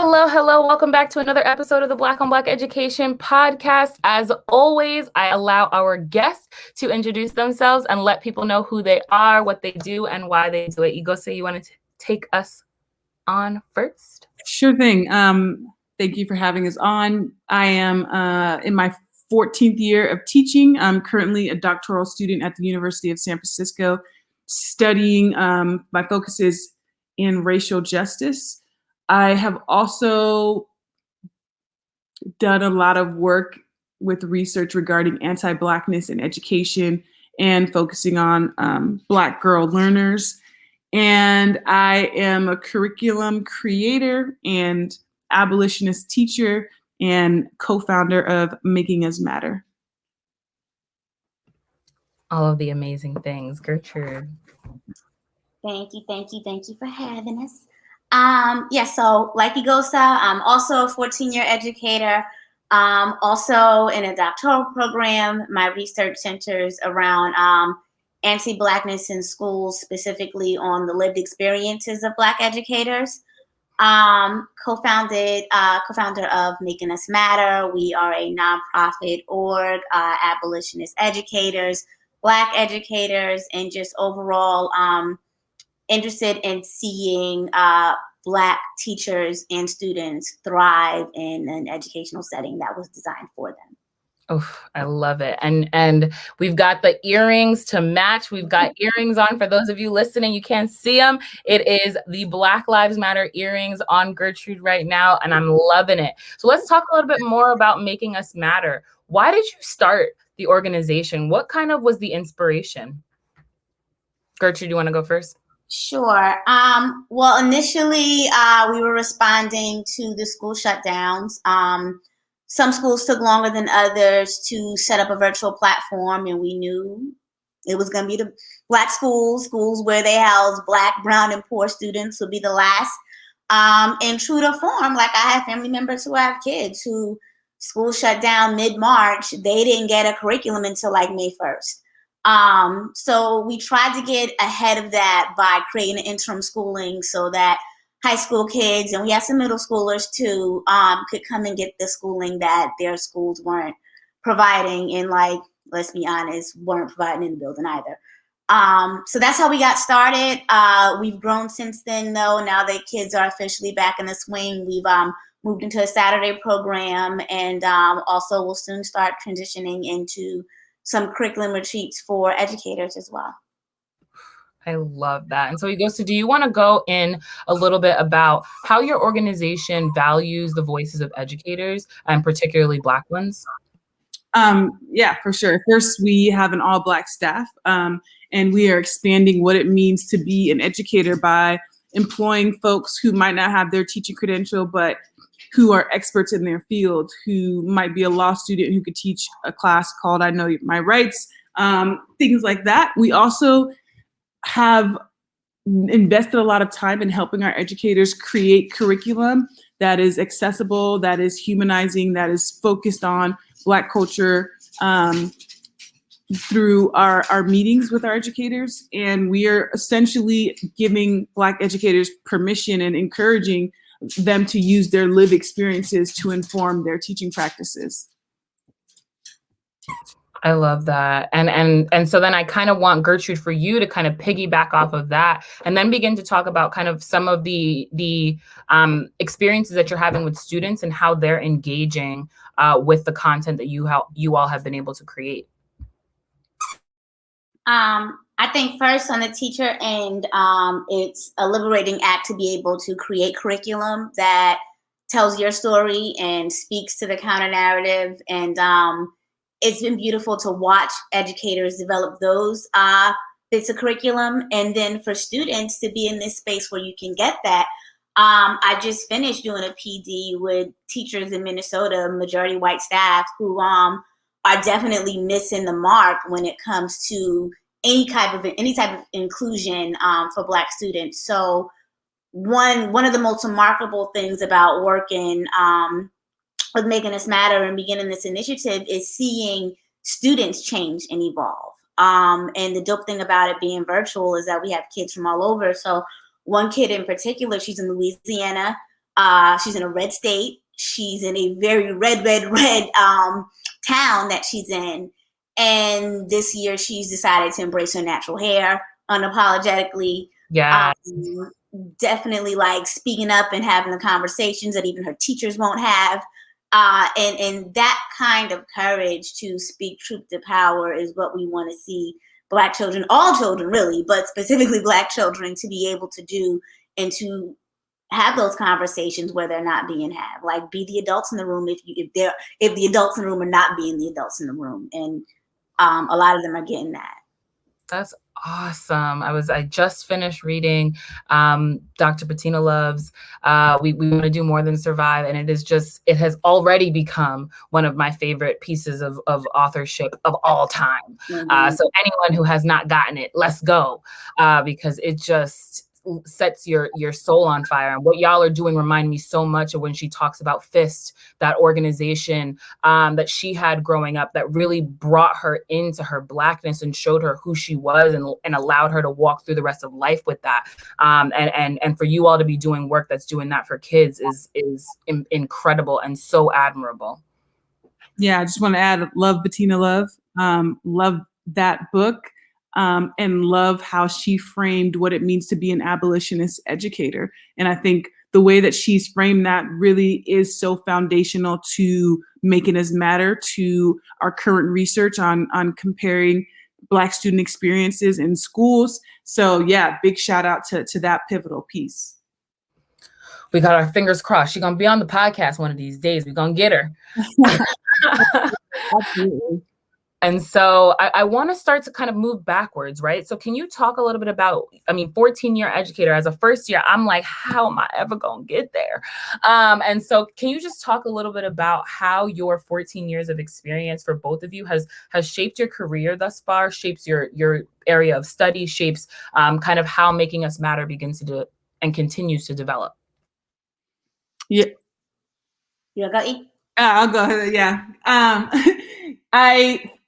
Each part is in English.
Hello, hello. Welcome back to another episode of the Black on Black Education podcast. As always, I allow our guests to introduce themselves and let people know who they are, what they do, and why they do it. Eghosa, you want to take us on first? Sure thing. Thank you for having us on. I am in my 14th year of teaching. I'm currently a doctoral student at the University of San Francisco, studying, my focus is in racial justice. I have also done a lot of work with research regarding anti-Blackness in education and focusing on Black girl learners. And I am a curriculum creator and abolitionist teacher and co-founder of Making Us Matter. All of the amazing things. Gertrude. Thank you for having us. So like Eghosa, I'm also a 14-year educator, also in a doctoral program. My research centers around anti-Blackness in schools, specifically on the lived experiences of Black educators. Co-founder of Making Us Matter. We are a nonprofit org, abolitionist educators, Black educators, and just overall interested in seeing Black teachers and students thrive in an educational setting that was designed for them. Oh, I love it. And we've got the earrings to match. We've got earrings on. For those of you listening, you can't see them. It is the Black Lives Matter earrings on Gertrude right now, and I'm loving it. So let's talk a little bit more about Making Us Matter. Why did you start the organization? What kind of was the inspiration? Gertrude, you want to go first? Sure. Well, initially, we were responding to the school shutdowns. Some schools took longer than others to set up a virtual platform, and we knew it was going to be the Black schools where they house Black, brown, and poor students would be the last. And true to form, like I have family members who have kids who school shut down mid-March. They didn't get a curriculum until like May 1st. So we tried to get ahead of that by creating an interim schooling so that high school kids, and we had some middle schoolers too, could come and get the schooling that their schools weren't providing, and like, let's be honest, weren't providing in the building either. So that's how we got started. We've grown since then though. Now that kids are officially back in the swing, we've moved into a Saturday program, and also will soon start transitioning into some curriculum retreats for educators as well. I love that. And so Eghosa, do you want to go in a little bit about how your organization values the voices of educators, and particularly Black ones? Yeah, for sure. First, we have an all Black staff, and we are expanding what it means to be an educator by employing folks who might not have their teaching credential, but who are experts in their field, who might be a law student who could teach a class called I Know My Rights, things like that. We also have invested a lot of time in helping our educators create curriculum that is accessible, that is humanizing, that is focused on Black culture through our meetings with our educators. And we are essentially giving Black educators permission and encouraging them to use their lived experiences to inform their teaching practices. I love that. And so then I kind of want Gertrude for you to kind of piggyback off of that and then begin to talk about kind of some of the experiences that you're having with students and how they're engaging with the content that you all have been able to create. I think first on the teacher end, it's a liberating act to be able to create curriculum that tells your story and speaks to the counter narrative. And it's been beautiful to watch educators develop those bits of curriculum. And then for students to be in this space where you can get that. I just finished doing a PD with teachers in Minnesota, majority white staff, who are definitely missing the mark when it comes to any type of inclusion for Black students. So one of the most remarkable things about working with Making Us Matter and beginning this initiative is seeing students change and evolve. And the dope thing about it being virtual is that we have kids from all over. So one kid in particular, she's in Louisiana. She's in a red state. She's in a very red town that she's in. And this year she's decided to embrace her natural hair unapologetically. Yeah. Definitely like speaking up and having the conversations that even her teachers won't have. And that kind of courage to speak truth to power is what we want to see Black children, all children really, but specifically Black children, to be able to do and to have those conversations where they're not being had. Like, be the adults in the room if the adults in the room are not being the adults in the room. And a lot of them are getting that. That's awesome. I just finished reading Dr. Bettina Love's We Want to Do More Than Survive. And it has already become one of my favorite pieces of authorship of all time. Mm-hmm. So anyone who has not gotten it, let's go, because it just sets your soul on fire. And what y'all are doing remind me so much of when she talks about FIST, that organization that she had growing up that really brought her into her Blackness and showed her who she was and allowed her to walk through the rest of life with that. And for you all to be doing work that's doing that for kids is incredible and so admirable. Yeah, I just want to add, love Bettina Love, love that book. And love how she framed what it means to be an abolitionist educator. And I think the way that she's framed that really is so foundational to Making Us Matter, to our current research on comparing Black student experiences in schools. So yeah, big shout out to that pivotal piece. We got our fingers crossed. She's going to be on the podcast one of these days. We're going to get her. Absolutely. And so I want to start to kind of move backwards, right? So can you talk a little bit about, 14-year educator, as a first year, I'm like, how am I ever going to get there? And so can you just talk a little bit about how your 14 years of experience for both of you has shaped your career thus far, shapes your area of study, shapes kind of how Making Us Matter begins to do and continues to develop? Yeah. You go eat? I'll go ahead. Yeah.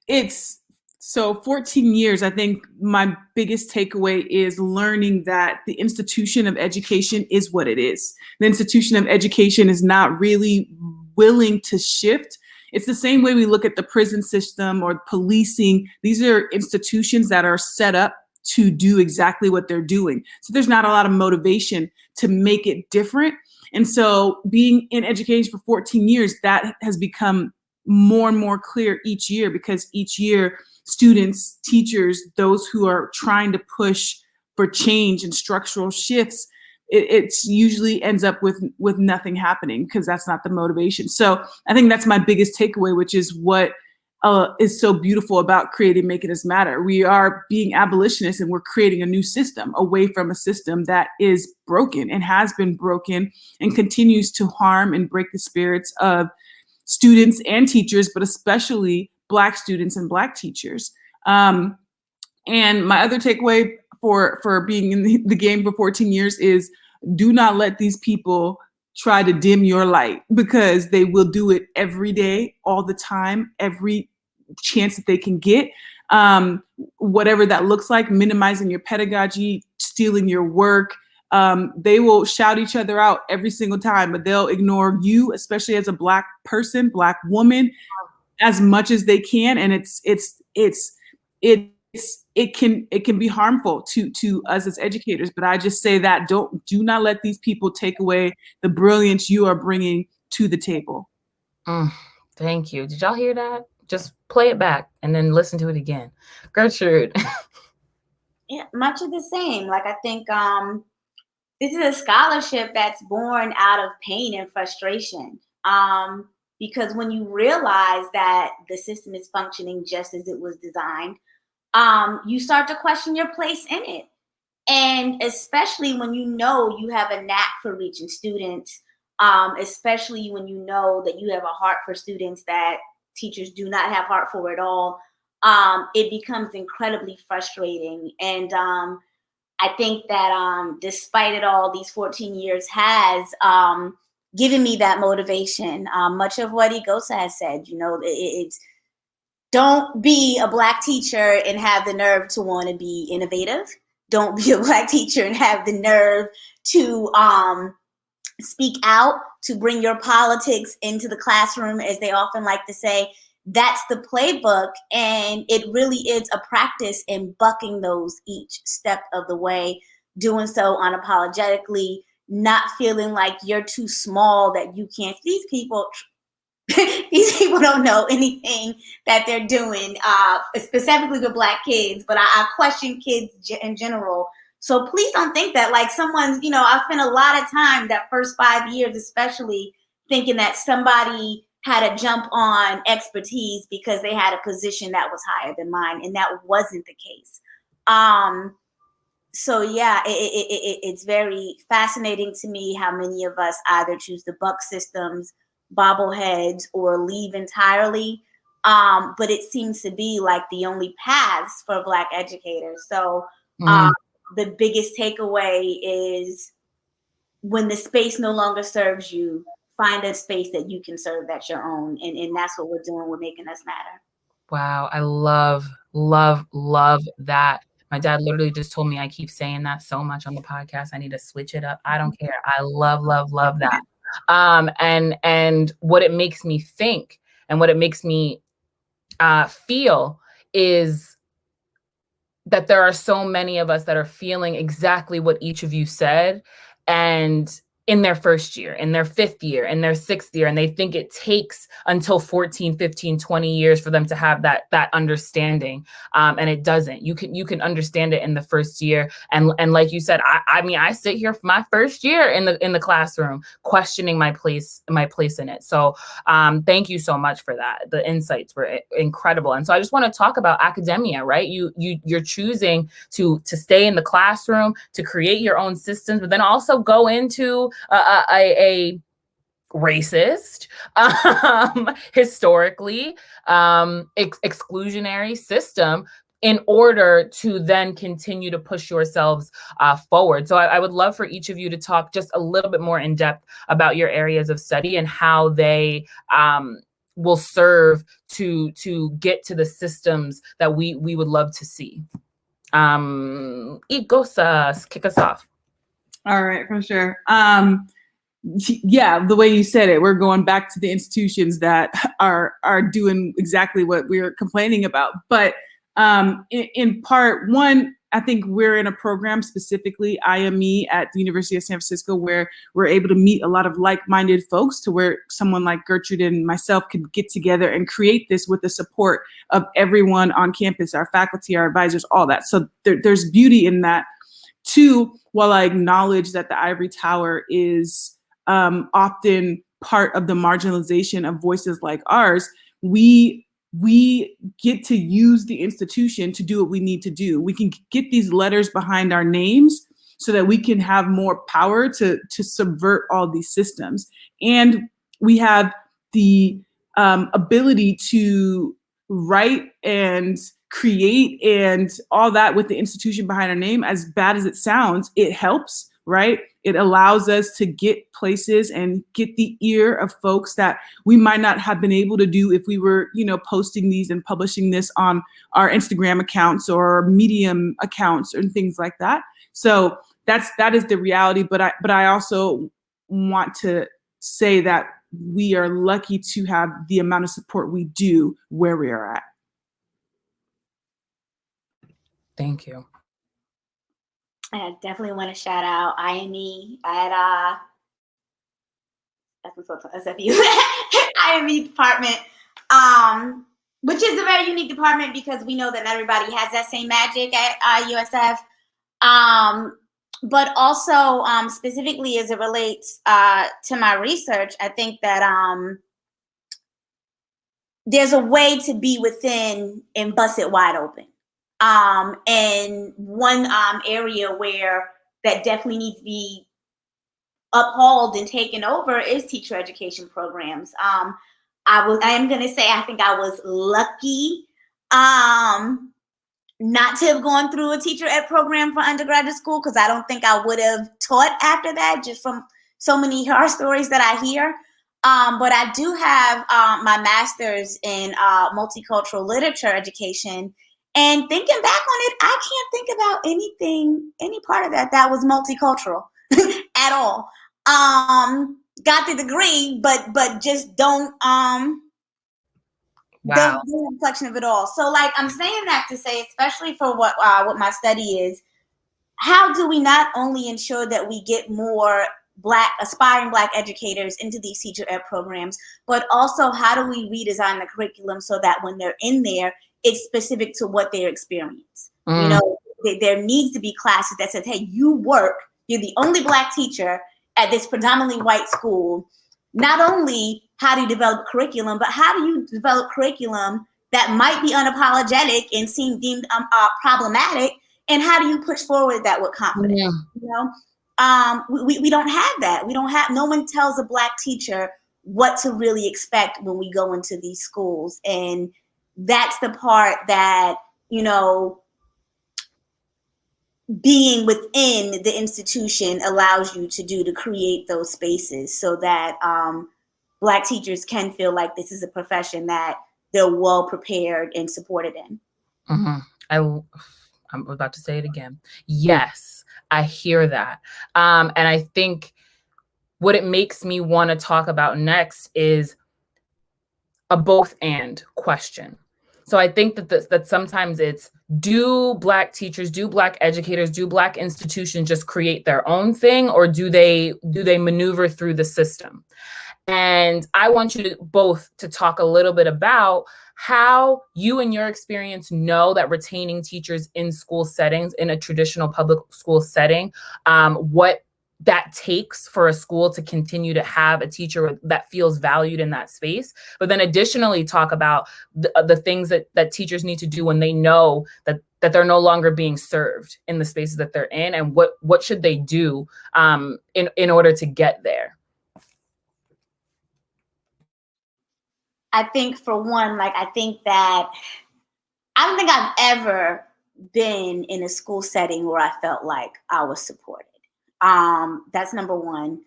It's so 14 years. I think my biggest takeaway is learning that the institution of education is what it is. The institution of education is not really willing to shift. It's the same way we look at the prison system or policing. These are institutions that are set up to do exactly what they're doing. So there's not a lot of motivation to make it different. And so being in education for 14 years, that has become more and more clear each year, because each year students, teachers, those who are trying to push for change and structural shifts, it's usually ends up with nothing happening, because that's not the motivation. So I think that's my biggest takeaway, which is what is so beautiful about creating Making Us Matter. We are being abolitionists and we're creating a new system away from a system that is broken and has been broken and continues to harm and break the spirits of students and teachers, but especially Black students and Black teachers. And my other takeaway for being in the game for 14 years is, do not let these people try to dim your light, because they will do it every day, all the time, every chance that they can get. Whatever that looks like, minimizing your pedagogy, stealing your work. They will shout each other out every single time, but they'll ignore you, especially as a Black person, Black woman, as much as they can. And it can be harmful to us as educators. But I just say that do not let these people take away the brilliance you are bringing to the table. Thank you. Did y'all hear that? Just play it back and then listen to it again. Gertrude. Yeah, much of the same. Like, I think this is a scholarship that's born out of pain and frustration. Because when you realize that the system is functioning just as it was designed, you start to question your place in it. And especially when you know you have a knack for reaching students, especially when you know that you have a heart for students that teachers do not have heart for at all, it becomes incredibly frustrating. And I think that despite it all, these 14 years has given me that motivation. Much of what Eghosa has said, it's don't be a Black teacher and have the nerve to want to be innovative. Don't be a Black teacher and have the nerve to speak out, to bring your politics into the classroom, as they often like to say. That's the playbook, and it really is a practice in bucking those each step of the way, doing so unapologetically, not feeling like you're too small, that you can't. These people don't know anything that they're doing, specifically with Black kids, but I question kids in general. So please don't think that like someone's, I've spent a lot of time that first 5 years, especially, thinking that somebody had a jump on expertise because they had a position that was higher than mine, and that wasn't the case. So yeah, it's very fascinating to me how many of us either choose the buck systems, bobbleheads, or leave entirely. But it seems to be like the only paths for Black educators. So the biggest takeaway is, when the space no longer serves you, find a space that you can serve that's your own. And that's what we're doing with Making Us Matter. Wow. I love, love, love that. My dad literally just told me I keep saying that so much on the podcast. I need to switch it up. I don't care. I love, love, love that. And what it makes me think and what it makes me feel is that there are so many of us that are feeling exactly what each of you said, and in their first year, in their fifth year, in their sixth year, and they think it takes until 14, 15, 20 years for them to have that understanding. And it doesn't. You can understand it in the first year. And like you said, I mean, I sit here for my first year in the classroom, questioning my place in it. So thank you so much for that. The insights were incredible. And so I just want to talk about academia, right? You're choosing to stay in the classroom, to create your own systems, but then also go into a racist, historically exclusionary system, in order to then continue to push yourselves forward. So I would love for each of you to talk just a little bit more in depth about your areas of study and how they will serve to get to the systems that we would love to see. Eghosa, kick us off. All right, for sure. Yeah, the way you said it, we're going back to the institutions that are doing exactly what we're complaining about. But in part one, I think we're in a program, specifically IME at the University of San Francisco, where we're able to meet a lot of like-minded folks, to where someone like Gertrude and myself could get together and create this with the support of everyone on campus, our faculty, our advisors, all that. So there's beauty in that. Two, while I acknowledge that the ivory tower is often part of the marginalization of voices like ours, we get to use the institution to do what we need to do. We can get these letters behind our names so that we can have more power to subvert all these systems. And we have the ability to write and create and all that with the institution behind our name. As bad as it sounds, it helps, right? It allows us to get places and get the ear of folks that we might not have been able to do if we were, posting these and publishing this on our Instagram accounts or Medium accounts and things like that. So that is the reality. But I also want to say that we are lucky to have the amount of support we do where we are at. Thank you. I definitely want to shout out IME at SFU IME department, which is a very unique department because we know that not everybody has that same magic at USF. But also specifically as it relates to my research, I think that there's a way to be within and bust it wide open. And one area where that definitely needs to be upheld and taken over is teacher education programs. I am going to say I think I was lucky not to have gone through a teacher ed program for undergraduate school, because I don't think I would have taught after that, just from so many horror stories that I hear. But I do have my master's in multicultural literature education. And thinking back on it, I can't think about any part of that was multicultural at all. got the degree, but just don't Wow. the reflection of it all. So like I'm saying that to say, especially for what my study is, how do we not only ensure that we get more aspiring Black educators into these teacher ed programs, but also how do we redesign the curriculum so that when they're in there, it's specific to what they experience? You know, there needs to be classes that says, hey, you're the only Black teacher at this predominantly white school. Not only how do you develop curriculum, but how do you develop curriculum that might be unapologetic and seem deemed problematic, and how do you push forward that with confidence? Yeah. You know, we don't have that. No one tells a Black teacher what to really expect when we go into these schools. And that's the part that, you know, being within the institution allows you to do, to create those spaces so that Black teachers can feel like this is a profession that they're well prepared and supported in. I'm about to say it again. Yes, I hear that. And I think what it makes me want to talk about next is a both and question. So I think that sometimes it's, do Black teachers, do Black educators, do Black institutions just create their own thing, or do they maneuver through the system? And I want you to both to talk a little bit about how you in your experience know that retaining teachers in school settings, in a traditional public school setting, what that takes for a school to continue to have a teacher that feels valued in that space. But then additionally talk about the things that teachers need to do when they know that they're no longer being served in the spaces that they're in, and what should they do in order to get there. I think for one, like, I don't think I've ever been in a school setting where I felt like I was supported. That's number one.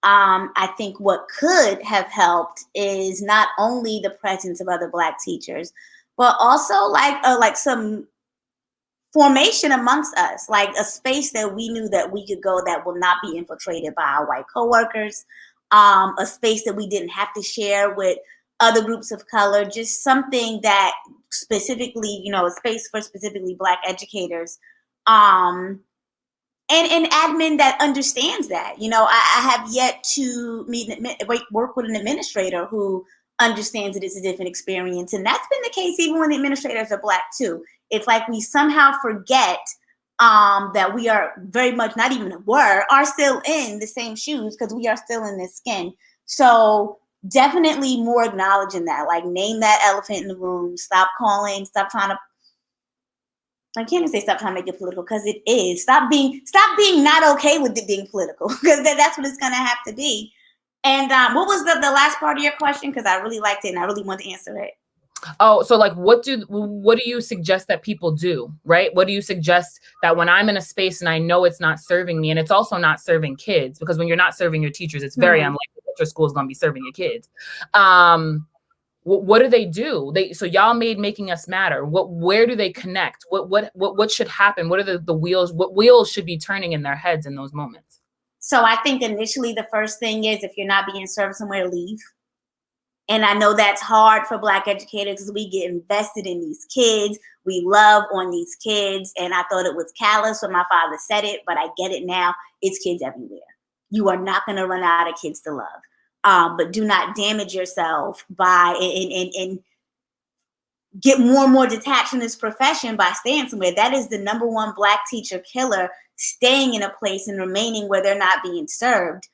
I think what could have helped is not only the presence of other Black teachers, but also like some formation amongst us, like a space that we knew that we could go that will not be infiltrated by our white coworkers, a space that we didn't have to share with other groups of color, just something that specifically, you know, a space for specifically Black educators, and admin that understands that. You know, I have yet to work with an administrator who understands that it's a different experience, and that's been the case even when the administrators are Black too. It's like we somehow forget that we are very much, not even are still in the same shoes, because we are still in this skin. So definitely more acknowledging that, like, name that elephant in the room, stop trying to, I can't even say stop trying to make it political, because it is. Stop being not okay with it being political, because that's what it's going to have to be. And what was the last part of your question? Because I really liked it and I really want to answer it. Oh, so like, what do you suggest that people do, right? What do you suggest that when I'm in a space and I know it's not serving me, and it's also not serving kids, because when you're not serving your teachers, it's very unlikely that your school is going to be serving your kids. What do they do? So y'all made Making Us Matter. Where do they connect? What should happen? What are the wheels? What wheels should be turning in their heads in those moments? So I think initially the first thing is, if you're not being served somewhere, leave. And I know that's hard for Black educators because we get invested in these kids. We love on these kids. And I thought it was callous when my father said it, but I get it now. It's kids everywhere. You are not going to run out of kids to love. But do not damage yourself by and get more and more detached from this profession by staying somewhere. That is the number one Black teacher killer, staying in a place and remaining where they're not being served.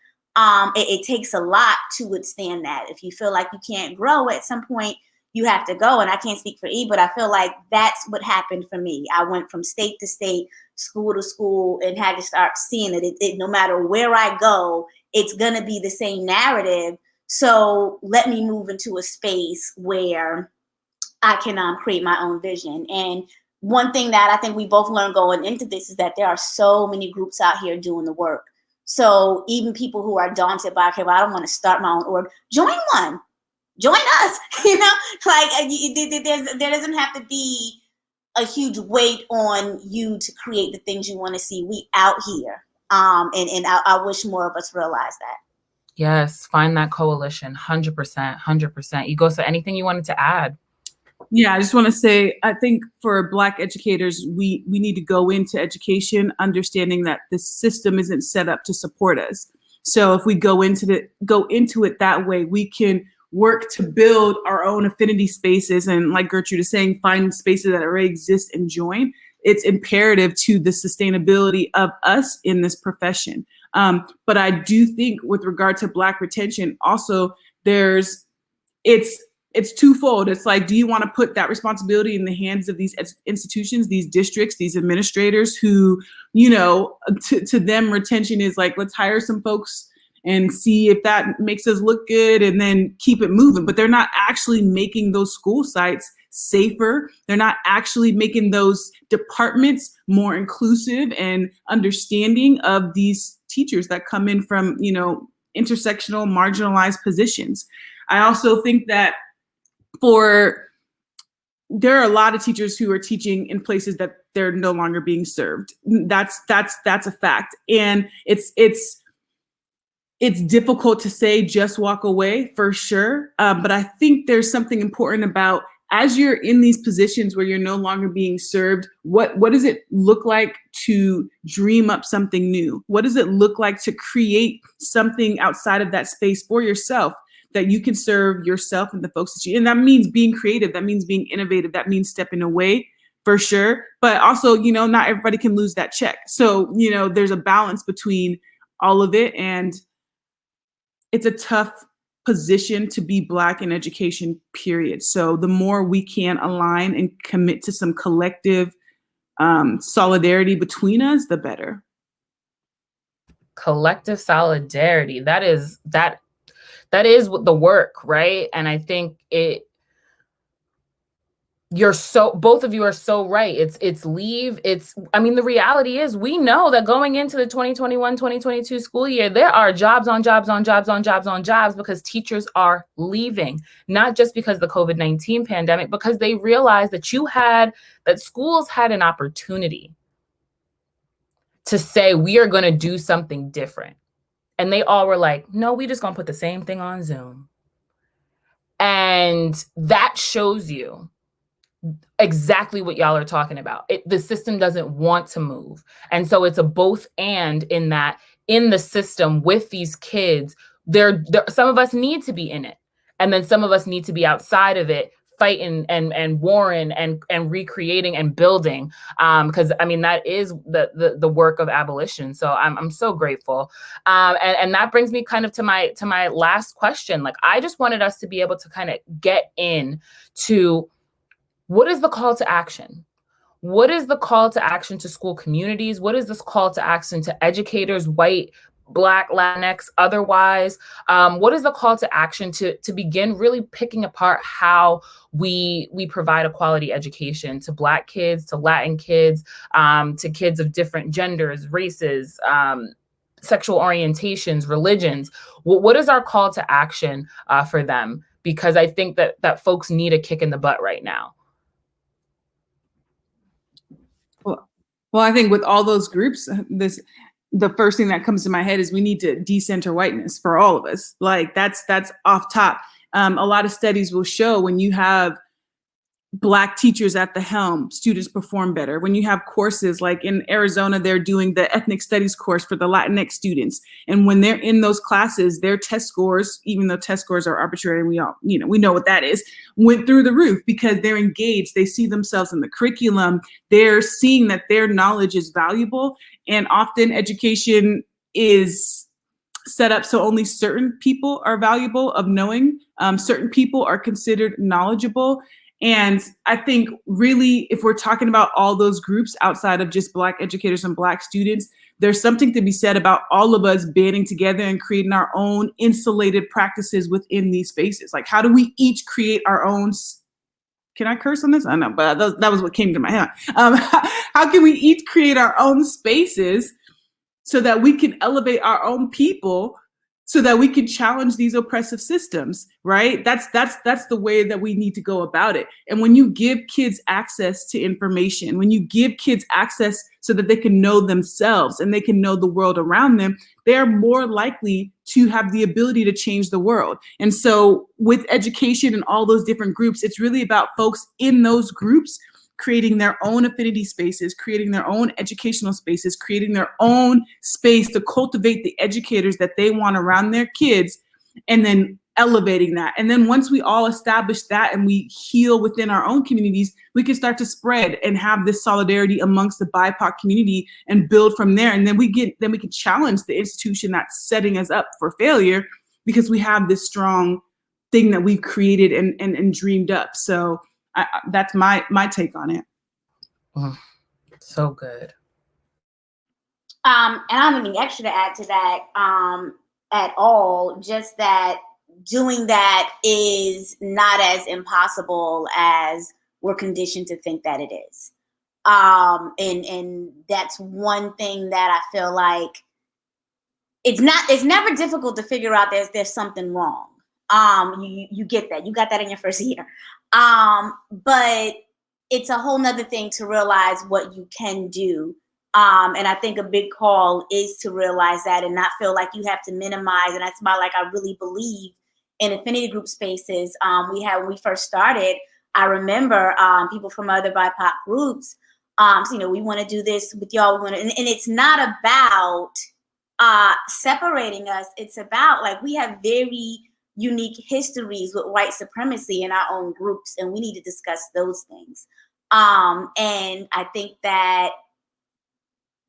It takes a lot to withstand that. If you feel like you can't grow, at some point you have to go. And I can't speak for E, but I feel like that's what happened for me. I went from state to state, school to school, and had to start seeing it no matter where I go, it's going to be the same narrative. So let me move into a space where I can create my own vision. And one thing that I think we both learned going into this is that there are so many groups out here doing the work. So even people who are daunted by, okay, well, I don't want to start my own org, join one, join us, you know, like there doesn't have to be a huge weight on you to create the things you want to see. We out here. And I wish more of us realize that. Yes, find that coalition, 100%, 100%. Eghosa, anything you wanted to add? Yeah, I just want to say, I think for Black educators, we need to go into education understanding that the system isn't set up to support us. So if we go into it that way, we can work to build our own affinity spaces, and like Gertrude is saying, find spaces that already exist and join. It's imperative to the sustainability of us in this profession. But I do think with regard to Black retention, also it's twofold. It's like, do you want to put that responsibility in the hands of these institutions, these districts, these administrators who, to them, retention is like, let's hire some folks and see if that makes us look good and then keep it moving. But they're not actually making those school sites safer. They're not actually making those departments more inclusive and understanding of these teachers that come in from, intersectional, marginalized positions. I also think that there are a lot of teachers who are teaching in places that they're no longer being served. That's a fact. And it's difficult to say just walk away, for sure. But I think there's something important about, as you're in these positions where you're no longer being served, what does it look like to dream up something new? What does it look like to create something outside of that space for yourself that you can serve yourself and the folks that and that means being creative, that means being innovative, that means stepping away, for sure. But also, not everybody can lose that check. So, there's a balance between all of it, and it's a tough position to be Black in education, period. So the more we can align and commit to some collective solidarity between us, the better. Collective solidarity. That is the work, right? And I think both of you are so right. It's leave. The reality is, we know that going into the 2021-2022 school year, there are jobs on jobs on jobs on jobs on jobs because teachers are leaving, not just because of the COVID-19 pandemic, because they realized that schools had an opportunity to say, we are going to do something different. And they all were like, no, we just going to put the same thing on Zoom. And that shows you exactly what y'all are talking about. The system doesn't want to move. And so it's a both and, in that in the system with these kids, some of us need to be in it. And then some of us need to be outside of it, fighting and warring and recreating and building. Because that is the work of abolition. So I'm so grateful. And that brings me kind of to my last question. Like, I just wanted us to be able to kind of get in to, what is the call to action? What is the call to action to school communities? What is this call to action to educators, white, Black, Latinx, otherwise? What is the call to action to begin really picking apart how we provide a quality education to Black kids, to Latin kids, to kids of different genders, races, sexual orientations, religions? What is our call to action for them? Because I think that folks need a kick in the butt right now. Well, I think with all those groups, the first thing that comes to my head is we need to decenter whiteness for all of us. Like, that's off top. A lot of studies will show when you have Black teachers at the helm, students perform better. When you have courses, like in Arizona, they're doing the ethnic studies course for the Latinx students. And when they're in those classes, their test scores, even though test scores are arbitrary, and we know what that is, went through the roof because they're engaged. They see themselves in the curriculum. They're seeing that their knowledge is valuable. And often education is set up so only certain people are valuable of knowing. Certain people are considered knowledgeable. And I think really, if we're talking about all those groups outside of just Black educators and Black students, there's something to be said about all of us banding together and creating our own insulated practices within these spaces. Like, how do we each create our own? Can I curse on this? I know, but that was what came to my head. How can we each create our own spaces so that we can elevate our own people so that we can challenge these oppressive systems, right? That's the way that we need to go about it. And when you give kids access to information, when you give kids access so that they can know themselves and they can know the world around them, they're more likely to have the ability to change the world. And so with education and all those different groups, it's really about folks in those groups creating their own affinity spaces, creating their own educational spaces, creating their own space to cultivate the educators that they want around their kids, and then elevating that. And then once we all establish that and we heal within our own communities, we can start to spread and have this solidarity amongst the BIPOC community and build from there. And then we can challenge the institution that's setting us up for failure, because we have this strong thing that we've created and dreamed up. So that's my take on it. Oh, so good. And I don't have anything extra to add to that at all. Just that doing that is not as impossible as we're conditioned to think that it is. And that's one thing that I feel like it's never difficult to figure out there's something wrong. You get that. You got that in your first year. But it's a whole nother thing to realize what you can do. And I think a big call is to realize that and not feel like you have to minimize. And that's why, like, I really believe in affinity group spaces. When we first started, I remember people from other BIPOC groups, so, we want to do this with y'all. And it's not about separating us. It's about, like, we have very unique histories with white supremacy in our own groups, and we need to discuss those things. And I think that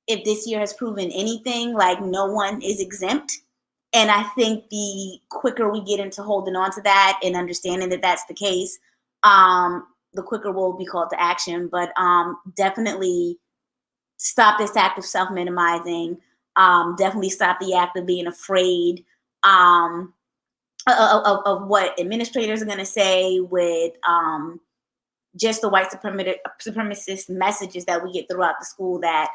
if this year has proven anything, like, no one is exempt. And I think the quicker we get into holding on to that and understanding that that's the case, the quicker we'll be called to action. But definitely stop this act of self-minimizing. Definitely stop the act of being afraid of what administrators are going to say, with just the white supremacist messages that we get throughout the school that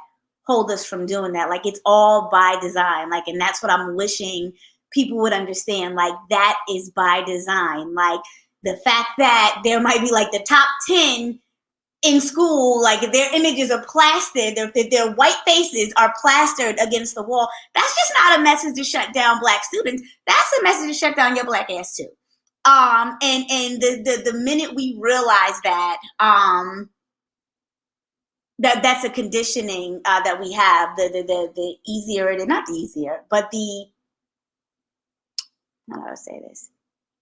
hold us from doing that. Like, it's all by design. Like, and that's what I'm wishing people would understand. Like, that is by design. Like, the fact that there might be, like, the top 10 in school, like, their images are plastered, their white faces are plastered against the wall. That's just not a message to shut down Black students. That's a message to shut down your Black ass too. And the minute we realize that, that's a conditioning that we have, the easier, not the easier, but how do I say this?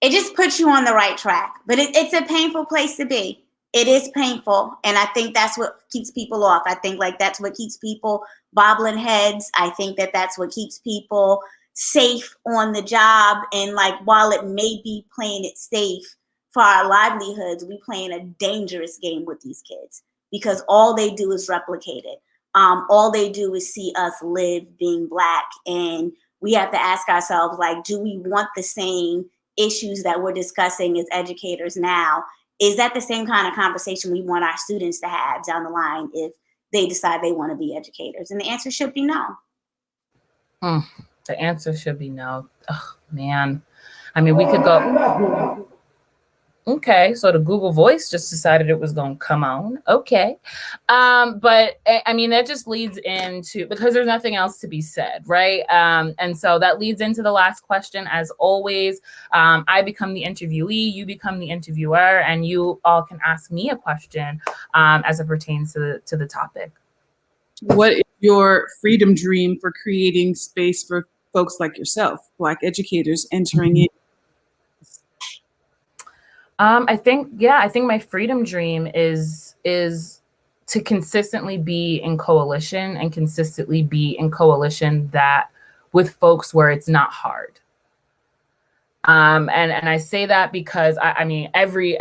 It just puts you on the right track. But it's a painful place to be. It is painful. And I think that's what keeps people off. I think, like, that's what keeps people bobbling heads. I think that that's what keeps people safe on the job. And, like, while it may be playing it safe for our livelihoods, we playing a dangerous game with these kids, because all they do is replicate it. All they do is see us live being Black. And we have to ask ourselves, like, do we want the same issues that we're discussing as educators now? Is that the same kind of conversation we want our students to have down the line if they decide they want to be educators? And the answer should be no. The answer should be no. Oh, man. I mean, we could go. Okay, so the Google Voice just decided it was going to come on. Okay. But I mean, that just leads into, because there's nothing else to be said, right? And so that leads into the last question. As always, I become the interviewee, you become the interviewer, and you all can ask me a question as it pertains to the topic. What is your freedom dream for creating space for folks like yourself, Black educators entering in? I think my freedom dream is to consistently be in coalition, and consistently be in coalition that with folks where it's not hard. And I say that because I mean, every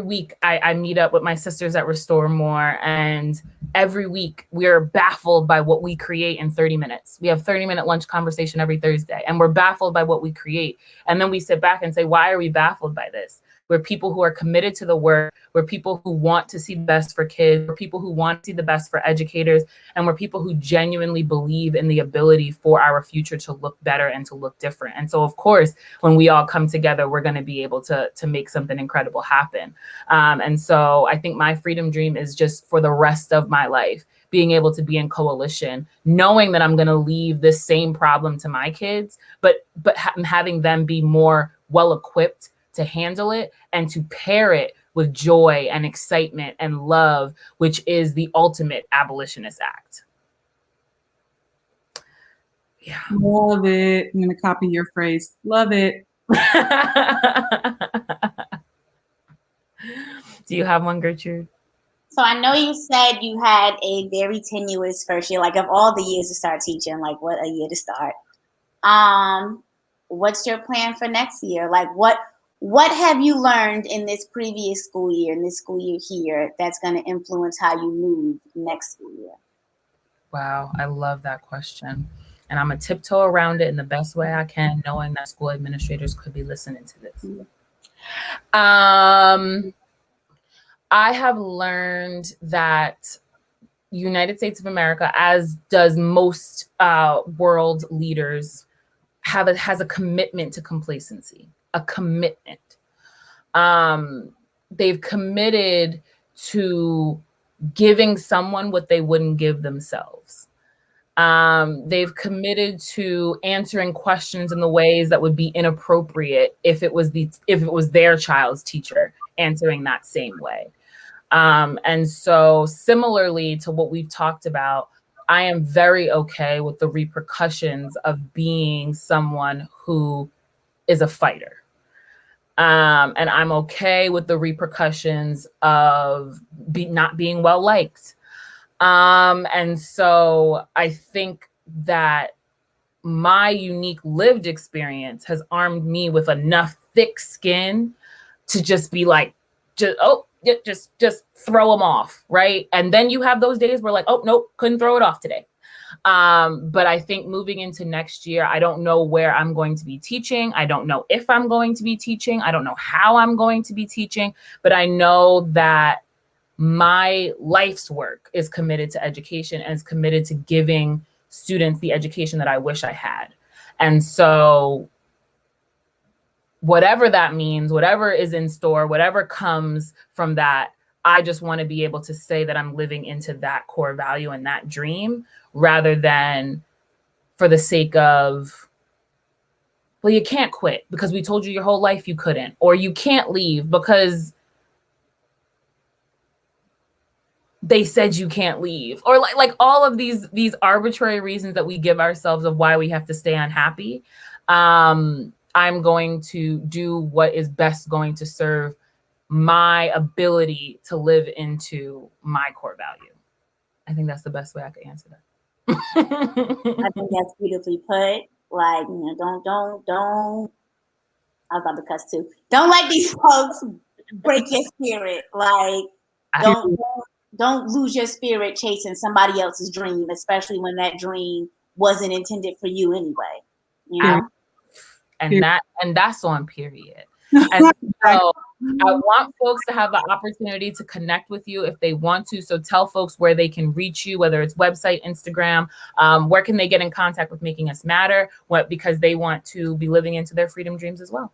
week I meet up with my sisters at Restore More, and every week we're baffled by what we create in 30 minutes. We have 30-minute lunch conversation every Thursday, and we're baffled by what we create. And then we sit back and say, why are we baffled by this? We're people who are committed to the work. We're people who want to see the best for kids. We're people who want to see the best for educators. And we're people who genuinely believe in the ability for our future to look better and to look different. And so, of course, when we all come together, we're going to be able to make something incredible happen. And so I think my freedom dream is just for the rest of my life, being able to be in coalition, knowing that I'm going to leave this same problem to my kids, but having them be more well equipped to handle it and to pair it with joy and excitement and love, which is the ultimate abolitionist act. Yeah. Love it. I'm going to copy your phrase. Love it. Do you have one, Gertrude? So I know you said you had a very tenuous first year, like of all the years to start teaching, like what a year to start. What's your plan for next year? Like what have you learned in this previous school year, in this school year here, that's going to influence how you move next school year? Wow, I love that question. And I'm going to tiptoe around it in the best way I can, knowing that school administrators could be listening to this. I have learned that United States of America, as does most world leaders, has a commitment to complacency, a commitment. They've committed to giving someone what they wouldn't give themselves. They've committed to answering questions in the ways that would be inappropriate if it was their child's teacher answering that same way. And so similarly to what we've talked about, I am very okay with the repercussions of being someone who is a fighter. And I'm okay with the repercussions of not being well liked. And so I think that my unique lived experience has armed me with enough thick skin to just be like, just throw them off, right? And then you have those days where like, oh, nope, couldn't throw it off today. But I think moving into next year, I don't know where I'm going to be teaching. I don't know if I'm going to be teaching. I don't know how I'm going to be teaching, but I know that my life's work is committed to education and is committed to giving students the education that I wish I had. And so whatever that means, whatever is in store, whatever comes from that, I just want to be able to say that I'm living into that core value and that dream, rather than for the sake of, well, you can't quit because we told you your whole life you couldn't, or you can't leave because they said you can't leave, or like all of these arbitrary reasons that we give ourselves of why we have to stay unhappy. I'm going to do what is best going to serve my ability to live into my core value. I think that's the best way I could answer that. I think that's beautifully put. Like, you know, don't. I was about to cuss too. Don't let these folks break your spirit. Like, don't lose your spirit chasing somebody else's dream, especially when that dream wasn't intended for you anyway. You know? And that's on period. And so I want folks to have the opportunity to connect with you if they want to. So tell folks where they can reach you, whether it's website, Instagram, where can they get in contact with Making Us Matter? Because they want to be living into their freedom dreams as well.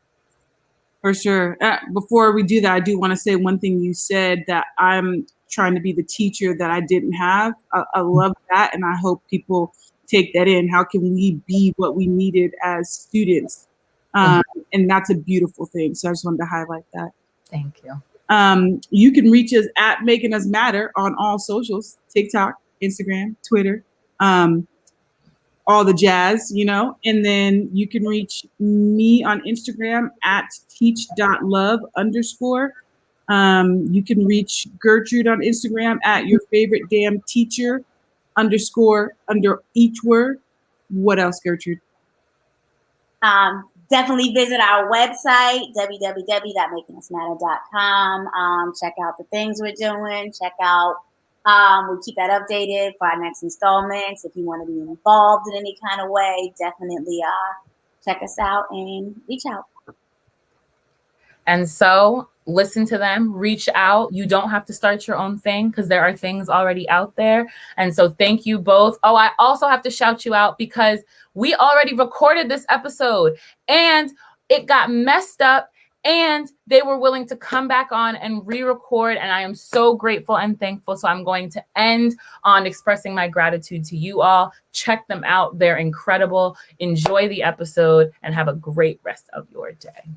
For sure. Before we do that, I do want to say one thing you said, that I'm trying to be the teacher that I didn't have. I love that. And I hope people take that in. How can we be what we needed as students? And that's a beautiful thing. So I just wanted to highlight that. Thank you. You can reach us at Making Us Matter on all socials, TikTok, Instagram, Twitter, all the jazz, you know. And then you can reach me on Instagram at teach.love_. You can reach Gertrude on Instagram at your favorite damn teacher _ under each word. What else, Gertrude? Definitely visit our website, www.makingusmatter.com. Check out the things we're doing. Check out, we'll keep that updated for our next installments. If you want to be involved in any kind of way, definitely check us out and reach out. And so listen to them, reach out. You don't have to start your own thing because there are things already out there. And so thank you both. Oh, I also have to shout you out because we already recorded this episode and it got messed up and they were willing to come back on and re-record. And I am so grateful and thankful. So I'm going to end on expressing my gratitude to you all. Check them out. They're incredible. Enjoy the episode and have a great rest of your day.